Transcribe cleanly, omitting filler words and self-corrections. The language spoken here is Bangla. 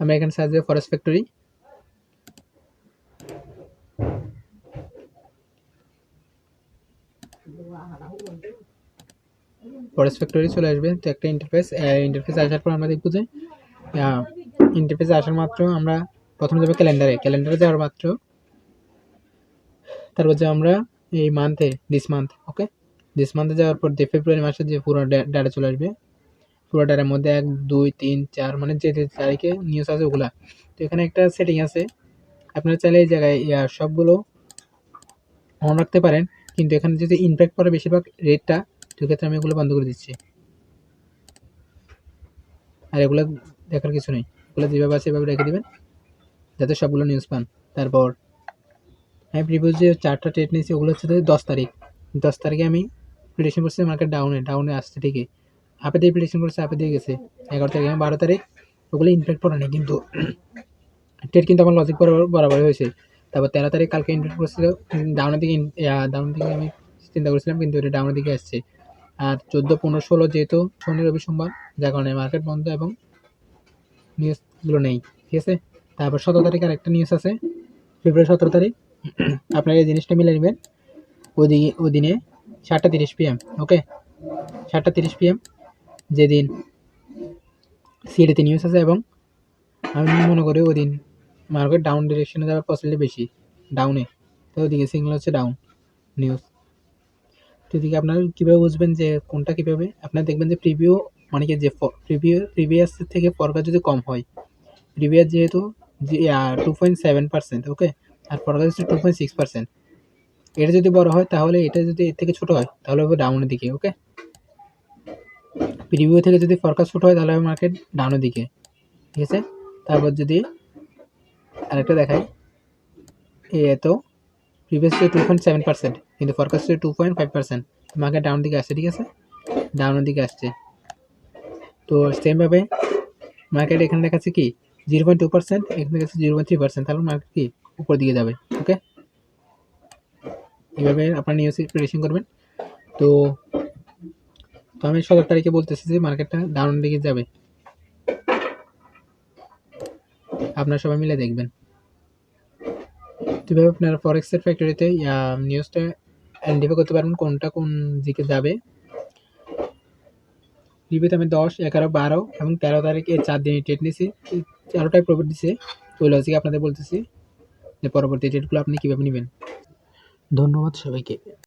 আমরা এখানে সার্চ দেব ফরেস্ট ফ্যাক্টরি। ফরেস্ট ফ্যাক্টরি চলে আসবে, তো একটা ইন্টারফেস আসার পর আমরা দেখবো যে ইন্টারফেসে আসার মাত্র আমরা প্রথমে যাবো ক্যালেন্ডারে যাওয়ার মাত্র তারপর যে আমরা এই দিস ওকে দিস মান্থে যাওয়ার পর যে ফেব্রুয়ারি মাসের যে পুরো ডাটা চলে আসবে। পুরো ডাটার মধ্যে 1 2 3 4 মানে যে তারিখে নিউজ আছে ওগুলা। তো এখানে একটা সেটিং আছে, আপনারা চাইলে এই জায়গায় সবগুলো অন রাখতে পারেন, কিন্তু এখানে যদি ইমপ্যাক্ট পড়ে বেশিরভাগ রেটটা, সেক্ষেত্রে আমি এগুলো বন্ধ করে দিচ্ছি। আর এগুলো দেখার কিছু নেই, এগুলো যেভাবে আছে সেভাবে রেখে দিবেন যাতে সবগুলো নিউজ পান। তারপর আমি প্রিভিয়াস যে 4টা ট্রেড নিয়েছি ওগুলো হচ্ছে 10 তারিখ। 10 তারিখে আমি প্রেডিকশন করছি মার্কেট ডাউনে আসছে ঠিকই, আপে দিয়ে প্রেডিকশন করছে, আপে দিয়ে গেছে। 11 তারিখ 12 তারিখ ওগুলো ইমপ্যাক্ট পড়ে না, কিন্তু ট্রেড কিন্তু আমার লজিক বরাবর হয়েছে। তারপর 13 তারিখ কালকে ইনভেস্ট করেছিল ডাউনের দিকে আমি চিন্তা করেছিলাম, কিন্তু এটা ডাউনের দিকে আসছে। আর 14 15 16 যেহেতু শনি রবি সোমবার, যার কারণে মার্কেট বন্ধ এবং নিউজগুলো নেই, ঠিক আছে। তারপর 17 তারিখ আর একটা নিউজ আছে, ফেব্রুয়ারি 17 তারিখ। আপনারা এই জিনিসটা মিলে নেবেন। ওই দিনে 7:30 PM, ওকে 7:30 PM যেদিন সিএডিতে নিউজ আছে, এবং আমি মনে করি ওই দিন মার্কেট ডাউন ডিরেকশনে যাওয়ার পসিবিলিটি বেশি, ডাউনে। তো ওদিকে সিগন্যাল হচ্ছে ডাউন নিউজ। তো এদিকে আপনারা কীভাবে বুঝবেন যে কোনটা কীভাবে, আপনারা দেখবেন যে প্রিভিউ মানে কি যে প্রিভিয়াস থেকে ফরকাস্ট যদি কম হয়, প্রিভিয়াস যেহেতু 2.7%, ওকে, আর ফরকাস্ট হচ্ছে 2.6%, এটা যদি বড় হয় তাহলে এটা যদি এর থেকে ছোট হয় তাহলে হবে ডাউনের দিকে, ওকে। প্রিভিউ থেকে যদি ফরকাস্ট ছোট হয় তাহলে হবে মার্কেট ডাউনের দিকে, ঠিক আছে। তারপর যদি আরেকটা দেখাই, তো প্রিভিয়াস 2.7%, কিন্তু ফরকাস্ট 2.5%, মার্কেট ডাউন দিকে আসছে, ঠিক আছে, ডাউনের দিকে আসছে। তো সেমভাবে মার্কেট এখানে দেখাচ্ছে কি 0.2%, এখানে দেখাচ্ছে 0.3%, তাহলে মার্কেট কি উপর দিকে যাবে, ওকে। এইভাবে আপনার নিউজ প্রেডিকশন করবেন। তো আমি 17 তারিখে বলতেছি যে মার্কেটটা ডাউনের দিকে যাবে, আপনারা সবাই মিলে দেখবেন। কীভাবে আপনারা ফরেক্সের ফ্যাক্টরিতে নিউজটা আইডেন্টিফাই করতে পারবেন কোনটা কোন দিকে যাবে। রিভিউতে আমি 10 11 12 এবং 13 তারিখে 4 দিনের ট্রেড নিয়েছি, 13টায় প্রফিট দিছে। ওই লজিকে আপনাদের বলতেছি যে পরবর্তী ট্রেডগুলো আপনি কীভাবে নেবেন। ধন্যবাদ সবাইকে।